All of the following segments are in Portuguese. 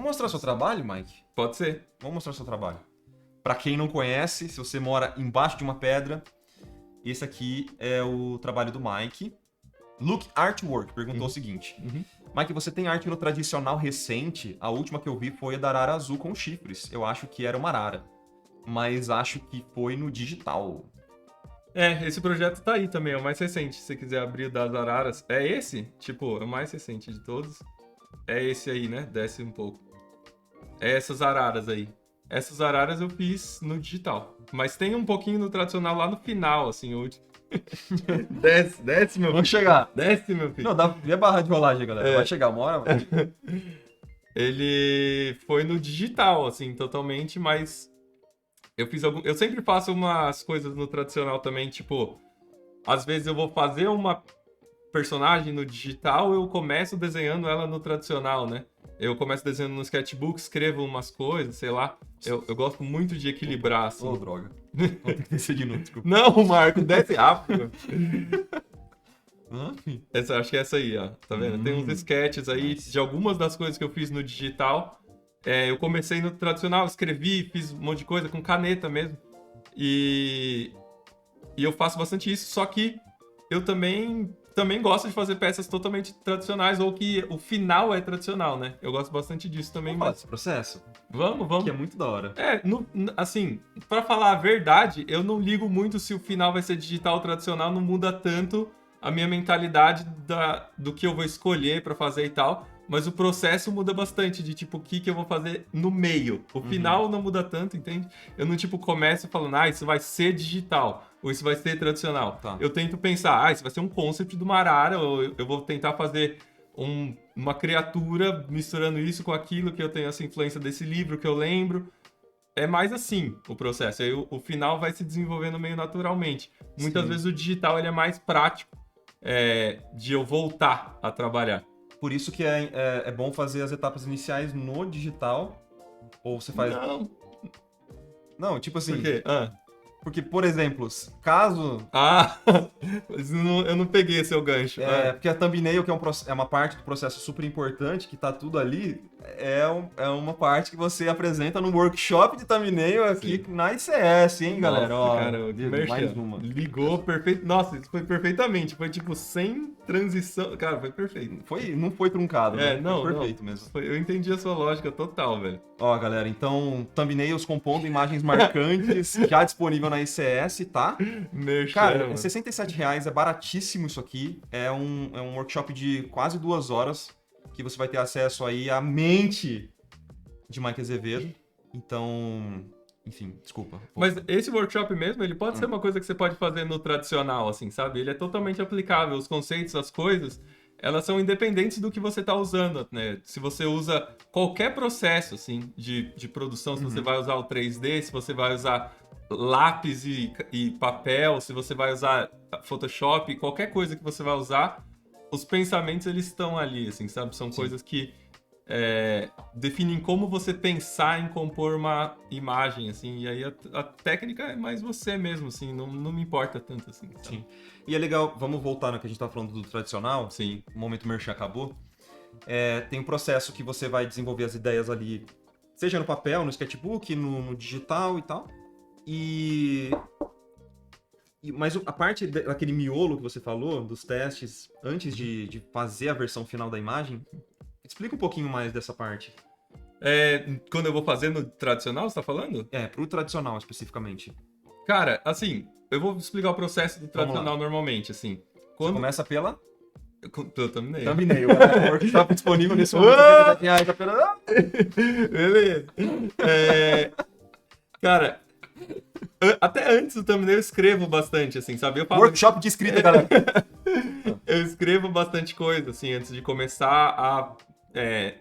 Vamos mostrar seu trabalho, Mike? Pode ser. Vamos mostrar seu trabalho. Pra quem não conhece, se você mora embaixo de uma pedra, esse aqui é o trabalho do Mike. Look Artwork perguntou o seguinte. Mike, você tem arte no tradicional recente? A última que eu vi foi a da arara azul com chifres. Eu acho que era uma arara. Mas acho que foi no digital. Esse projeto tá aí também, é o mais recente. Se você quiser abrir o das araras. É esse? Tipo, é o mais recente de todos. É esse aí, né? Desce um pouco. É essas araras aí. Essas araras eu fiz no digital. Mas tem um pouquinho no tradicional lá no final, assim, o último. Desce, meu filho. Vamos chegar. Desce, meu filho. Não, vê a barra de rolagem, galera. Vai chegar uma hora. Ele foi no digital, assim, totalmente, mas eu sempre faço umas coisas no tradicional também, tipo, às vezes eu vou fazer uma personagem no digital, eu começo desenhando ela no tradicional, né? Eu começo desenhando no sketchbook, escrevo umas coisas, sei lá. Eu gosto muito de equilibrar, assim. Ô, droga. Vou ter que descer de novo, desculpa. Não, Marco, desce rápido. Acho que é essa aí, ó. Tá vendo? Tem uns sketches aí de algumas das coisas que eu fiz no digital. Eu comecei no tradicional, escrevi, fiz um monte de coisa com caneta mesmo. E eu faço bastante isso, só que eu também gosto de fazer peças totalmente tradicionais, ou que o final é tradicional, né? Eu gosto bastante disso também. Vamos falar desse processo? Vamos. Que é muito da hora. Assim, pra falar a verdade, eu não ligo muito se o final vai ser digital ou tradicional, não muda tanto a minha mentalidade do que eu vou escolher pra fazer e tal. Mas o processo muda bastante, de tipo, o que eu vou fazer no meio. O final não muda tanto, entende? Eu não, tipo, começo falando, isso vai ser digital, ou isso vai ser tradicional. Tá. Eu tento pensar, isso vai ser um concept de uma arara, ou eu vou tentar fazer uma criatura misturando isso com aquilo, que eu tenho essa influência desse livro que eu lembro. É mais assim o processo. Aí o final vai se desenvolvendo meio naturalmente. Muitas vezes o digital ele é mais prático de eu voltar a trabalhar. Por isso que é bom fazer as etapas iniciais no digital. Ou você faz... Não, tipo assim... Por quê? Porque, por exemplo, caso... Eu não peguei seu gancho. Porque a thumbnail, que é uma parte do processo super importante, que tá tudo ali, é uma parte que você apresenta no workshop de thumbnail aqui na ICS, hein, galera? Nossa, cara, mais uma. Ligou perfeito. Nossa, isso foi perfeitamente. Foi tipo sem transição. Cara, foi perfeito. Não foi truncado, né? Não, foi perfeito mesmo. Eu entendi a sua lógica total, velho. Ó, galera, então, thumbnails compondo imagens marcantes, já disponível na ICS, tá? Cara, é R$67, é baratíssimo isso aqui. É um workshop de quase 2 horas, que você vai ter acesso aí à mente de Mike Azevedo. Então, enfim, desculpa. Mas esse workshop mesmo, ele pode ser uma coisa que você pode fazer no tradicional, assim, sabe? Ele é totalmente aplicável. Os conceitos, as coisas, elas são independentes do que você está usando, né? Se você usa qualquer processo, assim, de produção, se você vai usar o 3D, se você vai usar lápis e papel, se você vai usar Photoshop, qualquer coisa que você vai usar, os pensamentos, eles estão ali, assim, sabe? São coisas que definem como você pensar em compor uma imagem, assim, e aí a técnica é mais você mesmo, assim, não me importa tanto, assim, sabe? Sim. E é legal, vamos voltar no que a gente tá falando do tradicional. Sim. O momento merchan acabou. Tem um processo que você vai desenvolver as ideias ali, seja no papel, no sketchbook, no digital e tal. Mas a parte daquele miolo que você falou, dos testes, antes de fazer a versão final da imagem, explica um pouquinho mais dessa parte. Quando eu vou fazer no tradicional, você tá falando? Pro tradicional, especificamente. Cara, assim, eu vou explicar o processo do tradicional normalmente, assim. Você começa pela... Thumbnail. Thumbnail, o workshop disponível nesse momento. Beleza. Cara, até antes do thumbnail eu escrevo bastante, assim, sabe? Workshop de escrita, galera. Eu escrevo bastante coisa, assim, antes de começar a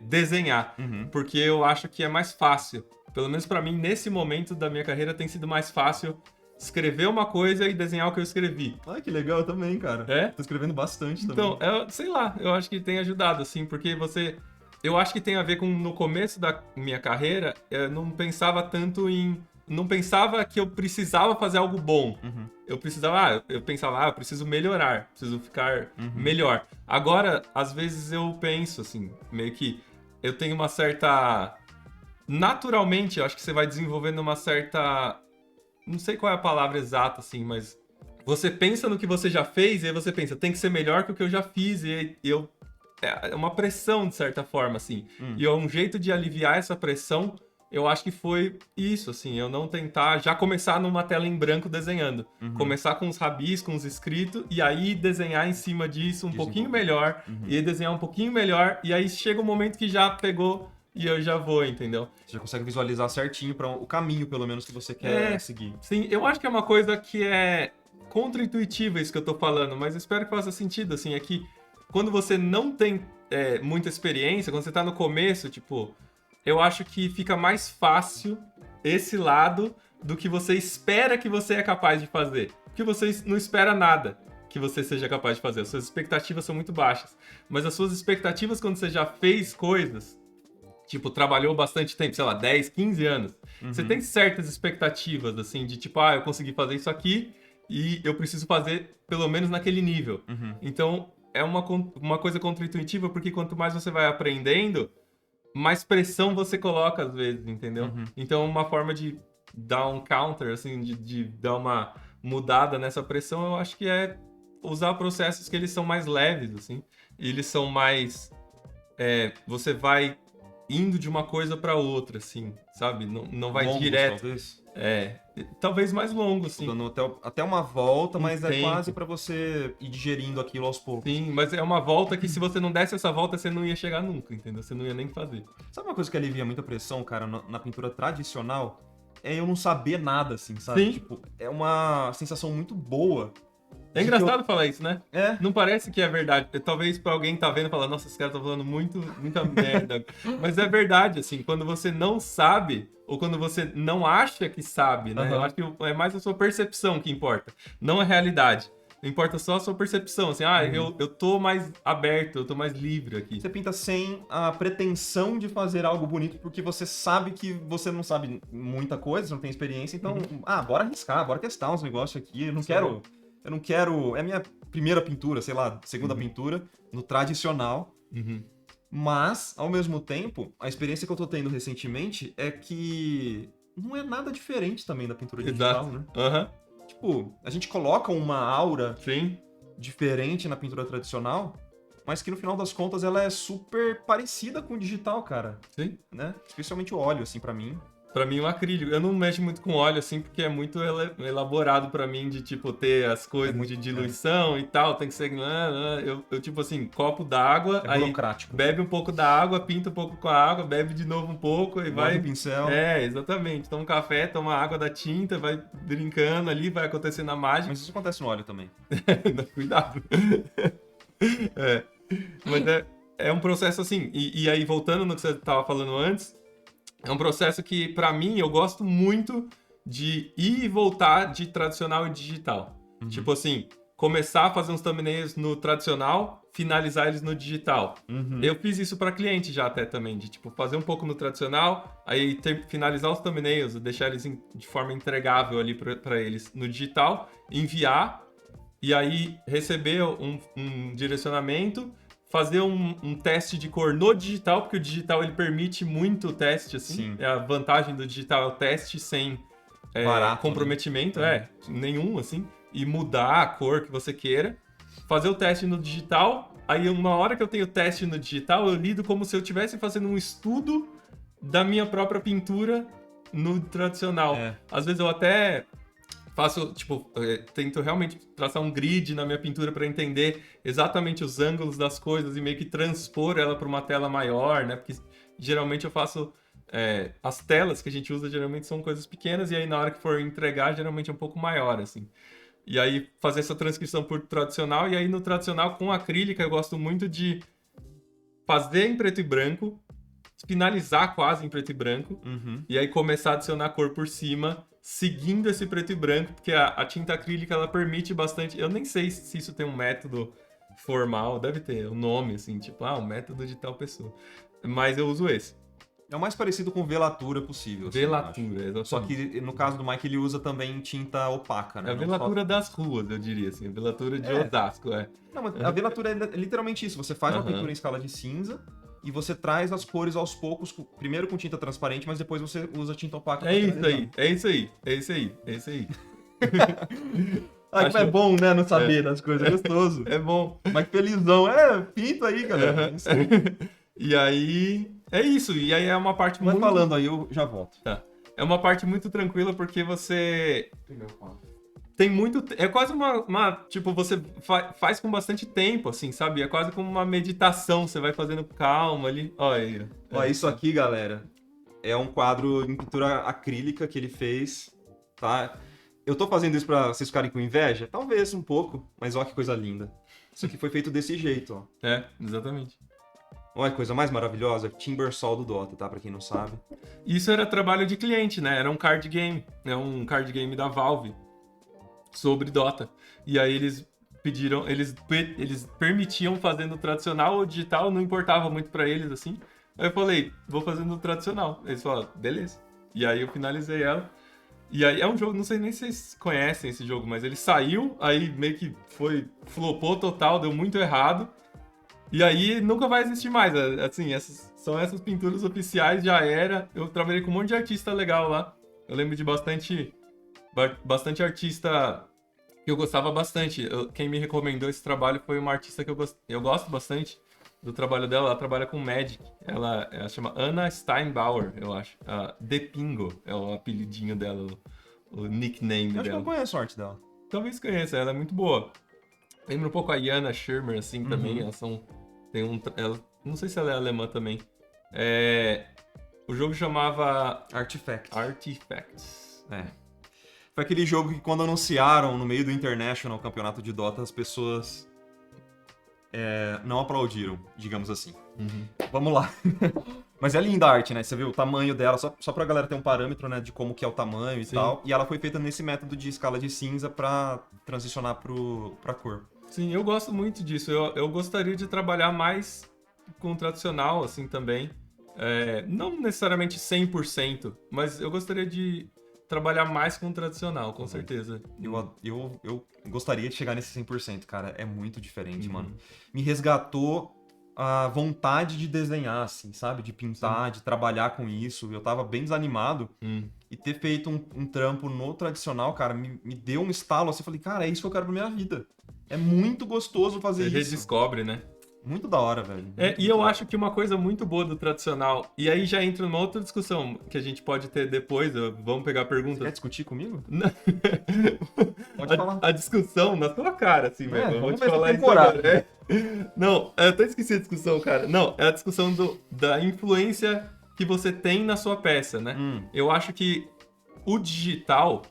desenhar. Porque eu acho que é mais fácil. Pelo menos pra mim, nesse momento da minha carreira, tem sido mais fácil escrever uma coisa e desenhar o que eu escrevi. Que legal também, cara. Tô escrevendo bastante também. Então, sei lá, eu acho que tem ajudado, assim, porque eu acho que tem a ver com, no começo da minha carreira, eu não pensava tanto não pensava que eu precisava fazer algo bom. Eu pensava, eu preciso melhorar, preciso ficar melhor. Agora, às vezes eu penso, assim, meio que eu tenho uma certa... Naturalmente, eu acho que você vai desenvolvendo uma certa... Não sei qual é a palavra exata, assim, mas... Você pensa no que você já fez e aí você pensa, tem que ser melhor que o que eu já fiz. E eu... É uma pressão, de certa forma, assim. E um jeito de aliviar essa pressão, eu acho que foi isso, assim. Eu não tentar já começar numa tela em branco desenhando. Começar com os rabiscos, uns escritos, e aí desenhar em cima disso um pouquinho melhor. E aí desenhar um pouquinho melhor. E aí chega um momento que já pegou e eu já vou, entendeu? Você já consegue visualizar certinho para o caminho, pelo menos, que você quer seguir. Sim, eu acho que é uma coisa que é contra-intuitiva isso que eu tô falando, mas espero que faça sentido, assim, é que quando você não tem muita experiência, quando você tá no começo, tipo, eu acho que fica mais fácil esse lado do que você espera que você é capaz de fazer. Porque você não espera nada que você seja capaz de fazer. As suas expectativas são muito baixas. Mas as suas expectativas quando você já fez coisas, tipo, trabalhou bastante tempo, sei lá, 10, 15 anos, você tem certas expectativas, assim, de tipo, eu consegui fazer isso aqui e eu preciso fazer pelo menos naquele nível. Então, é uma coisa contra-intuitiva, porque quanto mais você vai aprendendo, mais pressão você coloca às vezes, entendeu? Então, uma forma de dar um counter, assim, de dar uma mudada nessa pressão, eu acho que é usar processos que eles são mais leves, assim. E eles são mais... você vai indo de uma coisa para outra, assim, sabe? Não vai Longos, direto. Talvez. Talvez mais longo, assim. Dando até uma volta, mas é tempo. quase para você ir digerindo aquilo aos poucos. Sim, mas é uma volta que se você não desse essa volta, você não ia chegar nunca, entendeu? Você não ia nem fazer. Sabe uma coisa que alivia muita pressão, cara, na pintura tradicional? É eu não saber nada, assim, sabe? Sim. Tipo, é uma sensação muito boa. É engraçado falar isso, né? É. Não parece que é verdade. Talvez pra alguém tá vendo e falar, nossa, esse cara tá falando muita merda. Mas é verdade, assim, quando você não sabe, ou quando você não acha que sabe, né? Eu acho que é mais a sua percepção que importa, não a realidade. Importa só a sua percepção, assim, eu tô mais aberto, eu tô mais livre aqui. Você pinta sem a pretensão de fazer algo bonito, porque você sabe que você não sabe muita coisa, não tem experiência, então, bora arriscar, bora testar uns negócios aqui, eu não quero... É a minha primeira pintura, sei lá, segunda pintura, no tradicional. Mas, ao mesmo tempo, a experiência que eu tô tendo recentemente é que não é nada diferente também da pintura digital, né? Tipo, a gente coloca uma aura diferente na pintura tradicional, mas que no final das contas ela é super parecida com o digital, cara. Sim. Né? Especialmente o óleo, assim, pra mim. Pra mim, o acrílico. Eu não mexo muito com óleo, assim, porque é muito elaborado pra mim de, tipo, ter as coisas de diluição e tal. Tem que ser... Eu tipo assim, copo d'água, aí burocrático. Bebe um pouco da água, pinta um pouco com a água, bebe de novo um pouco e vai... o pincel. Exatamente. Toma um café, toma água da tinta, vai brincando ali, vai acontecendo a mágica. Mas isso acontece no óleo também. Cuidado. Mas é um processo assim. E aí, voltando no que você tava falando antes... É um processo que, pra mim, eu gosto muito de ir e voltar de tradicional e digital. Tipo assim, começar a fazer uns thumbnails no tradicional, finalizar eles no digital. Eu fiz isso pra cliente já até também, de tipo, fazer um pouco no tradicional, aí finalizar os thumbnails, deixar eles de forma entregável ali pra eles no digital, enviar, e aí receber um direcionamento... Fazer um teste de cor no digital, porque o digital ele permite muito teste, assim. A vantagem do digital é o teste sem comprometimento, nenhum, assim. E mudar a cor que você queira. Fazer o teste no digital. Aí, uma hora que eu tenho o teste no digital, eu lido como se eu estivesse fazendo um estudo da minha própria pintura no tradicional. Às vezes eu até... faço, tipo, tento realmente traçar um grid na minha pintura para entender exatamente os ângulos das coisas e meio que transpor ela para uma tela maior, né? Porque geralmente eu faço... as telas que a gente usa geralmente são coisas pequenas e aí na hora que for entregar, geralmente é um pouco maior, assim. E aí fazer essa transcrição por tradicional e aí no tradicional com acrílica eu gosto muito de fazer em preto e branco, finalizar quase em preto e branco e aí começar a adicionar cor por cima, seguindo esse preto e branco, porque a tinta acrílica ela permite bastante. Eu nem sei se isso tem um método formal, deve ter um nome assim, tipo, um método de tal pessoa. Mas eu uso esse. É o mais parecido com velatura possível. Velatura, exatamente. Só que no caso do Mike ele usa também tinta opaca, né? É a velatura das ruas, eu diria assim. A velatura de Osasco, Não, mas a velatura é literalmente isso. Você faz uma pintura em escala de cinza, e você traz as cores aos poucos, primeiro com tinta transparente, mas depois você usa tinta opaca. É isso aí. Ah, que é bom, né? Não saber das coisas. É gostoso. É bom. Mas felizão. Pinto aí, galera. Isso aí. E aí... É isso. E aí é uma parte Vai falando aí, eu já volto. Tá. É uma parte muito tranquila porque você... Tem muito... É quase tipo, você faz com bastante tempo, assim, sabe? É quase como uma meditação. Você vai fazendo calma ali. Olha aí. Ó, isso aqui, galera, é um quadro em pintura acrílica que ele fez, tá? Eu tô fazendo isso pra vocês ficarem com inveja? Talvez um pouco, mas olha que coisa linda. Isso aqui foi feito desse jeito, ó. É, exatamente. Olha que coisa mais maravilhosa. Timbersol do Dota, tá? Pra quem não sabe. Isso era trabalho de cliente, né? Era um card game. É um card game da Valve sobre Dota. E aí eles pediram... Eles permitiam fazer no tradicional ou digital, não importava muito pra eles, assim. Aí eu falei, vou fazer no tradicional. Eles falaram, beleza. E aí eu finalizei ela. E aí é um jogo, não sei nem se vocês conhecem esse jogo, mas ele saiu, aí meio que flopou total, deu muito errado. E aí nunca vai existir mais. Assim, são essas pinturas oficiais, já era. Eu trabalhei com um monte de artista legal lá. Eu lembro de bastante artista que eu gostava bastante. Quem me recomendou esse trabalho foi uma artista que eu gosto bastante do trabalho dela. Ela trabalha com Magic. Ela chama Anna Steinbauer, eu acho. The Pingo é o apelidinho dela, o nickname dela. Acho que eu conheço a arte dela. Talvez conheça, ela é muito boa. Lembra um pouco a Jana Schirmer, assim, também. Elas não sei se ela é alemã também. O jogo chamava... Artifacts. Foi aquele jogo que quando anunciaram no meio do International Campeonato de Dota, as pessoas não aplaudiram, digamos assim. Vamos lá. Mas é linda a arte, né? Você viu o tamanho dela, só pra galera ter um parâmetro, né, de como que é o tamanho e tal. E ela foi feita nesse método de escala de cinza pra transicionar pra cor. Sim, eu gosto muito disso. Eu gostaria de trabalhar mais com o tradicional, assim, também. Não necessariamente 100%, mas eu gostaria de trabalhar mais com o tradicional, com certeza. Eu gostaria de chegar nesse 100%, cara. É muito diferente, mano. Me resgatou a vontade de desenhar, assim, sabe? De pintar, de trabalhar com isso. Eu tava bem desanimado. E ter feito um trampo no tradicional, cara, me deu um estalo assim. Eu falei, cara, é isso que eu quero pra minha vida. É muito gostoso fazer Você isso. redescobre, né? Muito da hora, velho. E eu acho que uma coisa muito boa do tradicional, e aí já entra numa outra discussão que a gente pode ter depois, vamos pegar perguntas. Você quer discutir comigo? Não. Pode falar. A discussão na tua cara, assim, velho. Eu vou te falar isso agora. Não, eu até esqueci a discussão, cara. Não, é a discussão da influência que você tem na sua peça, né? Eu acho que o digital,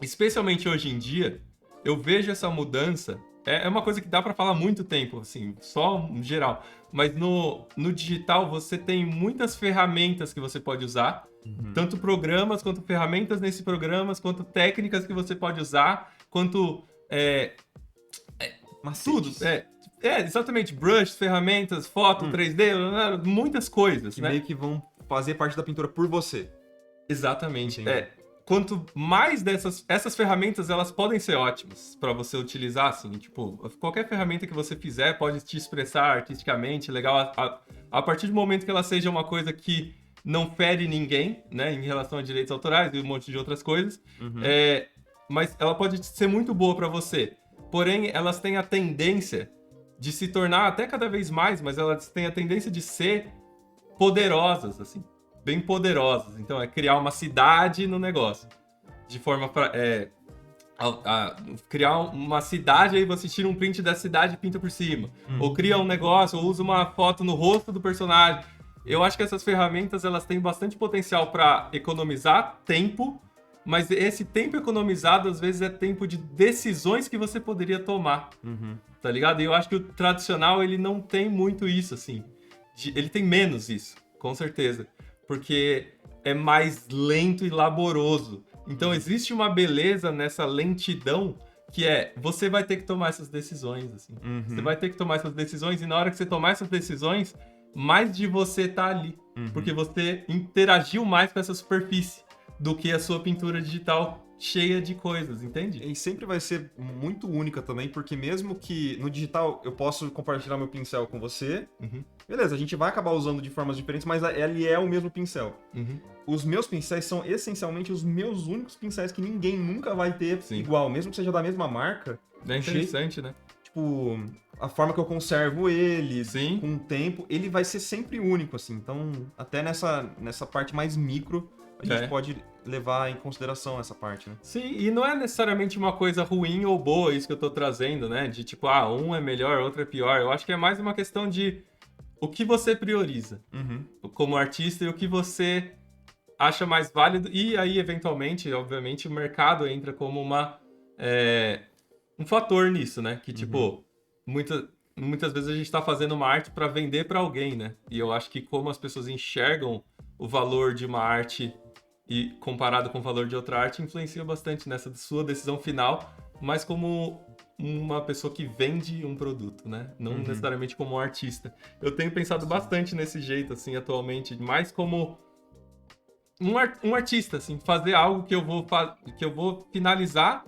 especialmente hoje em dia, eu vejo essa mudança. É uma coisa que dá pra falar muito tempo, assim, só em geral. Mas no digital você tem muitas ferramentas que você pode usar. Tanto programas, quanto ferramentas nesses programas, quanto técnicas que você pode usar, quanto... tudo. Exatamente. Brush, ferramentas, foto, 3D, muitas coisas, que né? meio que vão fazer parte da pintura por você. Exatamente. Quanto mais essas ferramentas, elas podem ser ótimas para você utilizar, assim, tipo, qualquer ferramenta que você fizer pode te expressar artisticamente, legal, a partir do momento que ela seja uma coisa que não fere ninguém, né, em relação a direitos autorais e um monte de outras coisas, mas ela pode ser muito boa para você. Porém, elas têm a tendência de se tornar até cada vez mais, mas elas têm a tendência de ser poderosas, assim. Bem poderosas. Então, é criar uma cidade no negócio. De forma para criar uma cidade, aí você tira um print da cidade e pinta por cima. Ou cria um negócio, ou usa uma foto no rosto do personagem. Eu acho que essas ferramentas, elas têm bastante potencial para economizar tempo, mas esse tempo economizado, às vezes, é tempo de decisões que você poderia tomar. Tá ligado? E eu acho que o tradicional, ele não tem muito isso, assim. Ele tem menos isso, com certeza. Porque é mais lento e laboroso. Então, existe uma beleza nessa lentidão que você vai ter que tomar essas decisões, assim. Você vai ter que tomar essas decisões e na hora que você tomar essas decisões, mais de você tá ali. Porque você interagiu mais com essa superfície do que a sua pintura digital cheia de coisas, entende? E sempre vai ser muito única também, porque mesmo que no digital eu posso compartilhar meu pincel com você, beleza, a gente vai acabar usando de formas diferentes, mas ele é o mesmo pincel. Os meus pincéis são essencialmente os meus únicos pincéis que ninguém nunca vai ter igual, mesmo que seja da mesma marca. É interessante, né? Tipo, a forma que eu conservo ele, com o tempo, ele vai ser sempre único, assim. Então, até nessa parte mais micro, a gente pode levar em consideração essa parte, né? Sim, e não é necessariamente uma coisa ruim ou boa isso que eu tô trazendo, né? De tipo, um é melhor, outro é pior. Eu acho que é mais uma questão de o que você prioriza como artista e o que você acha mais válido. E aí, eventualmente, obviamente, o mercado entra como um fator nisso, né? Que, tipo, muitas vezes a gente tá fazendo uma arte para vender para alguém, né? E eu acho que como as pessoas enxergam o valor de uma arte e comparado com o valor de outra arte, influencia bastante nessa sua decisão final, mas como uma pessoa que vende um produto, né? Não necessariamente como um artista. Eu tenho pensado bastante nesse jeito, assim, atualmente, mais como um artista, assim, fazer algo que eu vou finalizar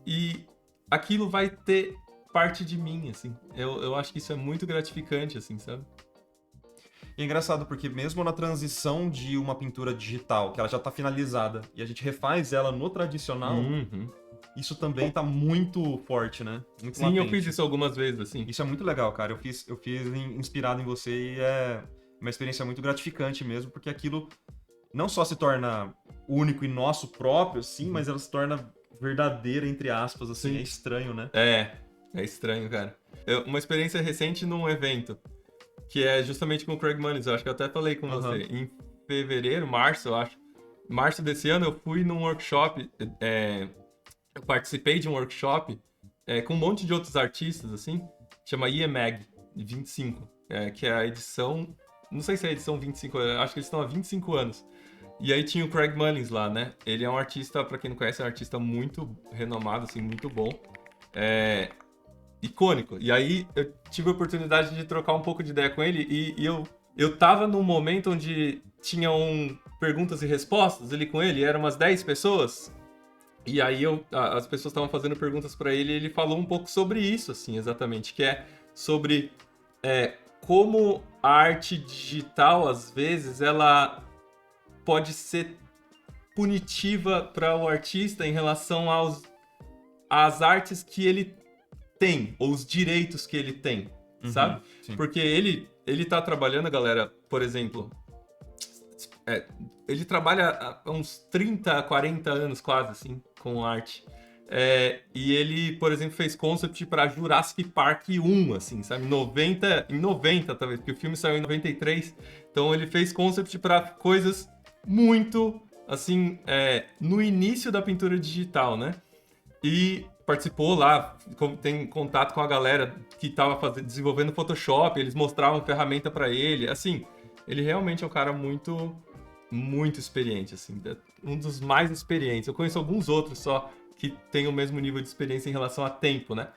e aquilo vai ter parte de mim, assim. Eu acho que isso é muito gratificante, assim, sabe? E é engraçado porque mesmo na transição de uma pintura digital, que ela já tá finalizada, e a gente refaz ela no tradicional, isso também tá muito forte, né? Muito latente. Eu fiz isso algumas vezes, assim. Isso é muito legal, cara. Eu fiz inspirado em você e é uma experiência muito gratificante mesmo, porque aquilo não só se torna único e nosso próprio, sim, mas ela se torna verdadeira, entre aspas, assim. Sim. É estranho, né? É estranho, cara. Uma experiência recente num evento, que é justamente com o Craig Muniz, eu acho que eu até falei com você. Em fevereiro, março, eu acho. Março desse ano, eu fui num workshop, eu participei de um workshop com um monte de outros artistas, assim, chama IEMAG 25, que é a edição, não sei se é a edição 25, acho que eles estão há 25 anos. E aí tinha o Craig Mullins lá, né? Ele é um artista, pra quem não conhece, é um artista muito renomado, assim, muito bom. Icônico. E aí eu tive a oportunidade de trocar um pouco de ideia com ele e eu tava num momento onde tinham perguntas e respostas ali com ele, eram umas 10 pessoas. E aí as pessoas estavam fazendo perguntas pra ele e ele falou um pouco sobre isso, assim, exatamente, que é sobre como a arte digital, às vezes, ela pode ser punitiva para o artista em relação às artes que ele tem, ou os direitos que ele tem, sabe? Sim. Porque ele tá trabalhando, galera, por exemplo, ele trabalha há uns 30, 40 anos quase, assim, com arte. E ele, por exemplo, fez concept para Jurassic Park 1, assim, sabe? Em 90, talvez, porque o filme saiu em 93. Então ele fez concept para coisas muito, assim, no início da pintura digital, né? E participou lá, tem contato com a galera que estava desenvolvendo Photoshop, eles mostravam ferramenta para ele, assim, ele realmente é um cara muito, muito experiente, assim, um dos mais experientes. Eu conheço alguns outros só que tem o mesmo nível de experiência em relação a tempo, né?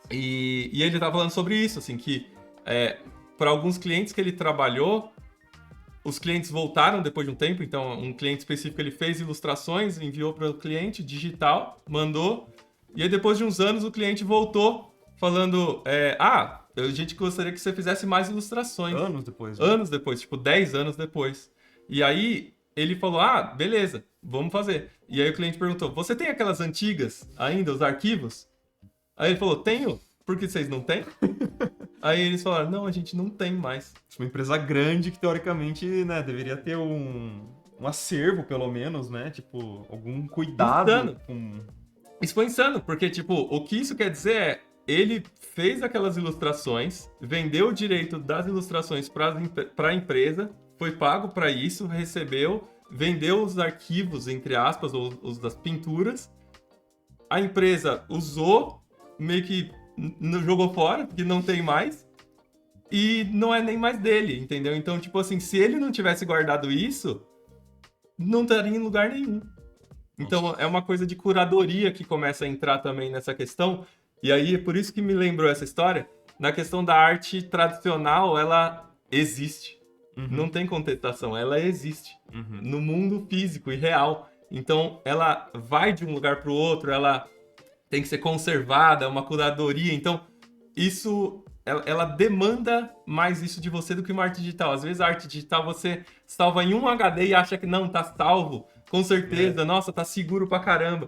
E ele tava falando sobre isso, assim, que para alguns clientes que ele trabalhou, os clientes voltaram depois de um tempo, então um cliente específico ele fez ilustrações, enviou para o cliente, digital, mandou, e aí depois de uns anos o cliente voltou falando, a gente gostaria que você fizesse mais ilustrações. Anos depois. Né? Anos depois, tipo 10 anos depois. E aí ele falou, beleza, vamos fazer. E aí o cliente perguntou, você tem aquelas antigas ainda, os arquivos? Aí ele falou, tenho, por que vocês não têm? Aí eles falaram, não, a gente não tem mais. Uma empresa grande que, teoricamente, né, deveria ter um acervo, pelo menos, né? Tipo, algum cuidado. Insano. Isso foi insano, porque, tipo, o que isso quer dizer é, ele fez aquelas ilustrações, vendeu o direito das ilustrações para a empresa, foi pago para isso, recebeu, vendeu os arquivos, entre aspas, ou os das pinturas. A empresa usou, meio que jogou fora, porque não tem mais. E não é nem mais dele, entendeu? Então, tipo assim, se ele não tivesse guardado isso, não estaria em lugar nenhum. Então, é uma coisa de curadoria que começa a entrar também nessa questão. E aí, é por isso que me lembrou essa história. Na questão da arte tradicional, ela existe. Não tem contestação, ela existe. No mundo físico e real. Então, ela vai de um lugar para o outro, ela tem que ser conservada, uma curadoria. Então, isso, ela demanda mais isso de você do que uma arte digital. Às vezes, a arte digital você salva em um HD e acha que não, tá salvo, com certeza, nossa, tá seguro pra caramba.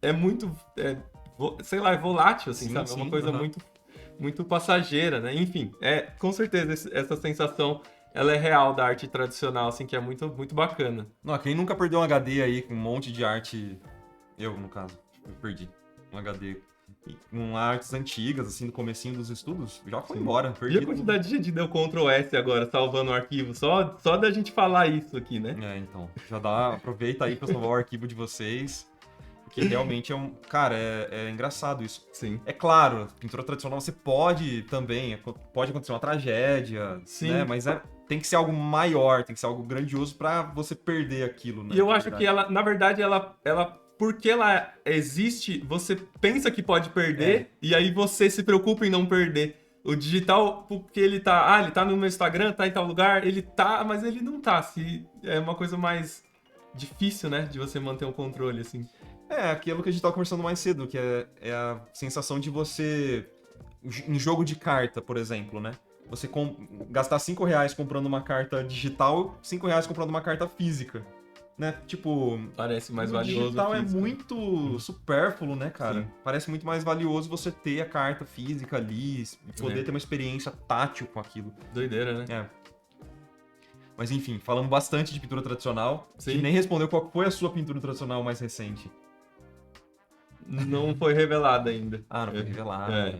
É muito, sei lá, é volátil, assim, Sim, sabe? É sim, uma coisa muito passageira, né? Enfim, com certeza essa sensação, ela é real da arte tradicional, assim, que é muito, muito bacana. Não, quem nunca perdeu um HD aí com um monte de arte... Eu, no caso, eu perdi um HD com artes antigas, assim, do comecinho dos estudos, já foi embora. E a quantidade de gente deu Ctrl S agora, salvando o arquivo, só da gente falar isso aqui, né? Então, aproveita aí pra salvar o arquivo de vocês, porque realmente cara, é engraçado isso. Sim. É claro, pintura tradicional você pode também, pode acontecer uma tragédia, Sim. né? Mas tem que ser algo maior, tem que ser algo grandioso pra você perder aquilo, né? E eu acho que ela, na verdade, ela porque ela existe, você pensa que pode perder, e aí você se preocupa em não perder. O digital, porque ele tá no meu Instagram, tá em tal lugar, ele tá, mas ele não tá. É uma coisa mais difícil, né, de você manter um controle, assim. Aquilo que a gente tava conversando mais cedo, que é a sensação de você... Em jogo de carta, por exemplo, né? Você gastar R$5 comprando uma carta digital, R$5 comprando uma carta física. Né? Tipo, parece mais valioso. O digital é muito supérfluo, né, cara? Sim. Parece muito mais valioso você ter a carta física ali, poder ter uma experiência tátil com aquilo. Doideira, né? Mas enfim, falando bastante de pintura tradicional, a gente nem respondeu qual foi a sua pintura tradicional mais recente. Não foi revelada ainda. Não foi revelada.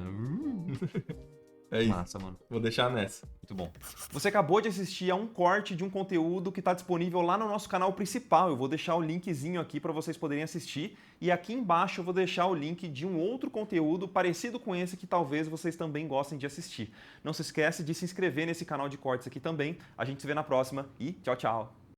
É isso. Massa, mano. Vou deixar nessa. Muito bom. Você acabou de assistir a um corte de um conteúdo que está disponível lá no nosso canal principal. Eu vou deixar o linkzinho aqui para vocês poderem assistir. E aqui embaixo eu vou deixar o link de um outro conteúdo parecido com esse que talvez vocês também gostem de assistir. Não se esquece de se inscrever nesse canal de cortes aqui também. A gente se vê na próxima e tchau, tchau.